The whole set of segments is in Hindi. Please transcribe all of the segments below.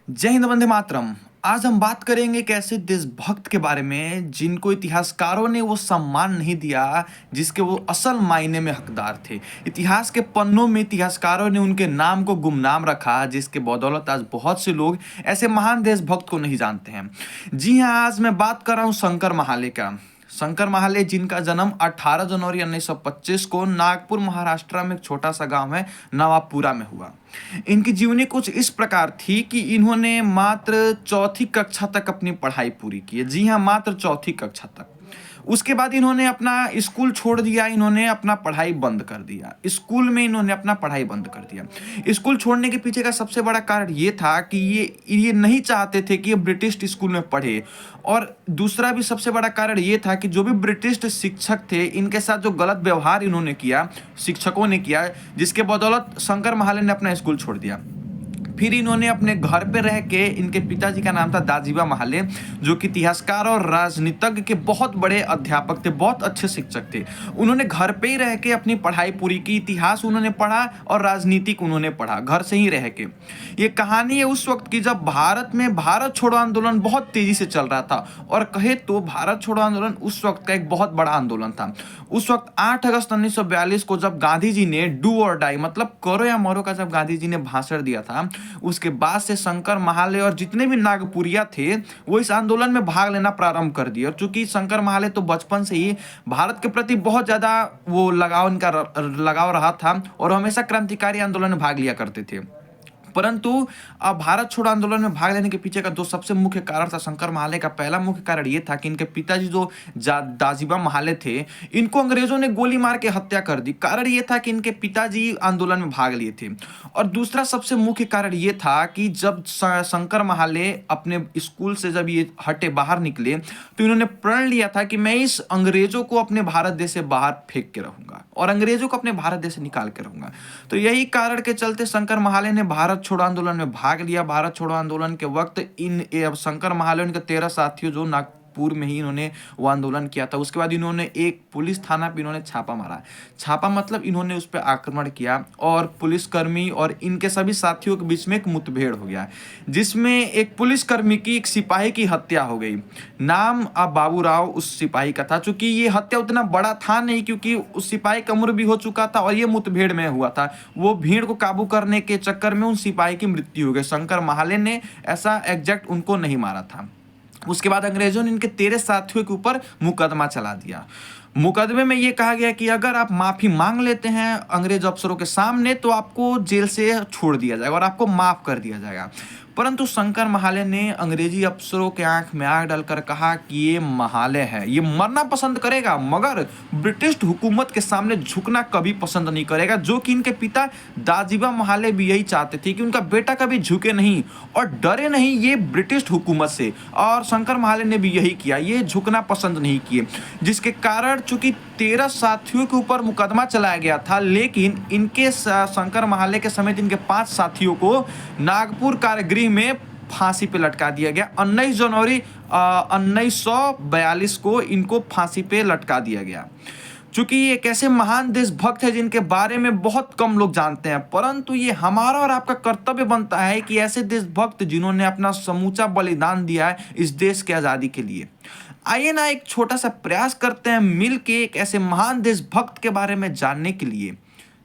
जय हिंद, वंदे मातरम। आज हम बात करेंगे एक ऐसे देशभक्त के बारे में जिनको इतिहासकारों ने वो सम्मान नहीं दिया जिसके वो असल मायने में हकदार थे। इतिहास के पन्नों में इतिहासकारों ने उनके नाम को गुमनाम रखा, जिसके बदौलत आज बहुत से लोग ऐसे महान देशभक्त को नहीं जानते हैं। जी हाँ, आज मैं बात कर रहा हूँ शंकर महाले का। शंकर महाले, जिनका जन्म 18 जनवरी 1925 को नागपुर महाराष्ट्र में एक छोटा सा गांव है नवाबपुरा में हुआ। इनकी जीवनी कुछ इस प्रकार थी कि इन्होंने मात्र चौथी कक्षा तक अपनी पढ़ाई पूरी की है। जी हाँ, मात्र चौथी कक्षा तक। उसके बाद इन्होंने अपना स्कूल छोड़ दिया, इन्होंने अपना पढ़ाई बंद कर दिया। स्कूल में इन्होंने अपना पढ़ाई बंद कर दिया। स्कूल छोड़ने के पीछे का सबसे बड़ा कारण ये था कि ये नहीं चाहते थे कि ये ब्रिटिश स्कूल में पढ़े। और दूसरा भी सबसे बड़ा कारण ये था कि जो भी ब्रिटिश शिक्षक थे, इनके साथ जो गलत व्यवहार इन्होंने किया, शिक्षकों ने किया, जिसके बदौलत शंकर महाले ने अपना स्कूल छोड़ दिया। फिर इन्होंने अपने घर पे रह के, इनके पिताजी का नाम था दाजीबा महाले, जो कि इतिहासकार और राजनीतिज्ञ के बहुत बड़े अध्यापक थे, बहुत अच्छे शिक्षक थे। उन्होंने घर पे ही रह के अपनी पढ़ाई पूरी की। इतिहास उन्होंने पढ़ा और राजनीतिक उन्होंने पढ़ा, घर से ही रह के। ये कहानी है उस वक्त की जब भारत में भारत छोड़ो आंदोलन बहुत तेजी से चल रहा था। और कहे तो भारत छोड़ो आंदोलन उस वक्त का एक बहुत बड़ा आंदोलन था। उस वक्त 8 अगस्त 1942 को जब गांधी जी ने डू और डाई, मतलब करो या मरो का जब गांधी जी ने भाषण दिया था, उसके बाद से शंकर महाले और जितने भी नागपुरिया थे वो इस आंदोलन में भाग लेना प्रारंभ कर दिए। और चूंकि शंकर महाले तो बचपन से ही भारत के प्रति बहुत ज्यादा वो लगाव रहा था और हमेशा क्रांतिकारी आंदोलन में भाग लिया करते थे। परंतु अब भारत छोड़ो आंदोलन में भाग लेने के पीछे का दो सबसे मुख्य कारण था शंकर महाले का। पहला मुख्य कारण ये था कि इनके पिताजी जो दाजीबा महाले थे, इनको अंग्रेजों ने गोली मार के हत्या कर दी। कारण ये था कि इनके पिताजी आंदोलन में भाग लिए थे। और दूसरा सबसे मुख्य कारण ये था कि जब शंकर महाले अपने स्कूल से जब ये हटे, बाहर निकले, तो इन्होंने प्रण लिया था कि मैं इस अंग्रेजों को अपने भारत देश से बाहर फेंक के रहूंगा और अंग्रेजों को अपने भारत देश से निकाल के रहूंगा। तो यही कारण के चलते शंकर महाले ने भारत छोड़ो आंदोलन में भाग लिया। भारत छोड़ो आंदोलन के वक्त शंकर महाले उनके 13 साथियों जो नागपुर में ही इन्होंने वो आंदोलन किया था। उसके बाद इन्होंने एक पुलिस थाना पे इन्होंने छापा मारा। छापा मतलब इन्होंने उस पर आक्रमण किया और पुलिसकर्मी और इनके सभी साथियों के बीच में एक मुठभेड़ हो गया, जिसमें एक पुलिसकर्मी की, एक सिपाही की हत्या हो गई। नाम अब बाबूराव उस सिपाही का था। चूंकि ये हत्या उतना बड़ा था नहीं, क्योंकि उस सिपाही का उम्र भी हो चुका था और ये मुठभेड़ में हुआ था। वो भीड़ को काबू करने के चक्कर में उन सिपाही की मृत्यु हो गई। शंकर महाले ने ऐसा एग्जैक्ट उनको नहीं मारा था। उसके बाद अंग्रेजों ने इनके 13 साथियों के ऊपर मुकदमा चला दिया। मुकदमे में यह कहा गया कि अगर आप माफी मांग लेते हैं अंग्रेज अफसरों के सामने तो आपको जेल से छोड़ दिया जाएगा और आपको माफ कर दिया जाएगा। परंतु शंकर महाले ने अंग्रेजी अफसरों के आंख में आग डालकर कहा कि ये महाले है, ये मरना पसंद करेगा मगर ब्रिटिश हुकूमत के सामने झुकना कभी पसंद नहीं करेगा। जो कि इनके पिता दाजीबा महाले भी यही चाहते थे कि उनका बेटा कभी झुके नहीं और डरे नहीं ये ब्रिटिश हुकूमत से। और शंकर महाले ने भी यही किया, ये झुकना पसंद नहीं किए, जिसके कारण चूंकि 13 साथियों के ऊपर मुकदमा चलाया गया था, लेकिन इनके शंकर महाले के समेत इनके 5 साथियों को नागपुर कारागृह में फांसी पे लटका दिया गया। 19 जनवरी 1942 को इनको फांसी पे लटका दिया गया। चूंकि ये एक ऐसे महान देशभक्त है जिनके बारे में बहुत कम लोग जानते हैं, परंतु ये हमारा और आपका कर्तव्य बनता है कि ऐसे देशभक्त जिन्होंने अपना समूचा बलिदान दिया है इस देश के आज़ादी के लिए। आइए ना एक छोटा सा प्रयास करते हैं मिल के एक ऐसे महान देशभक्त के बारे में जानने के लिए,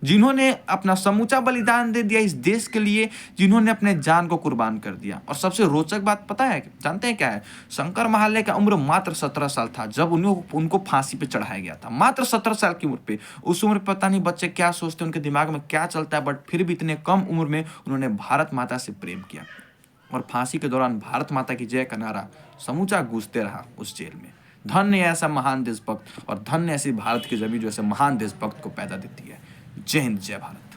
जिन्होंने अपना समूचा बलिदान दे दिया इस देश के लिए, जिन्होंने अपने जान को कुर्बान कर दिया। और सबसे रोचक बात पता है, जानते हैं क्या है? शंकर महाले का उम्र मात्र 17 साल था जब उनको फांसी पे चढ़ाया गया था। मात्र 17 साल की उम्र पे। उस उम्र पता नहीं बच्चे क्या सोचते, उनके दिमाग में क्या चलता है, बट फिर भी इतने कम उम्र में उन्होंने भारत माता से प्रेम किया और फांसी के दौरान भारत माता की जय का नारा समूचा गूंजते रहा उस जेल में। धन्य ऐसा महान देशभक्त और धन्य ऐसी भारत की जमीन जो ऐसे महान देशभक्त को पैदा देती है। जय हिंद, जय भारत।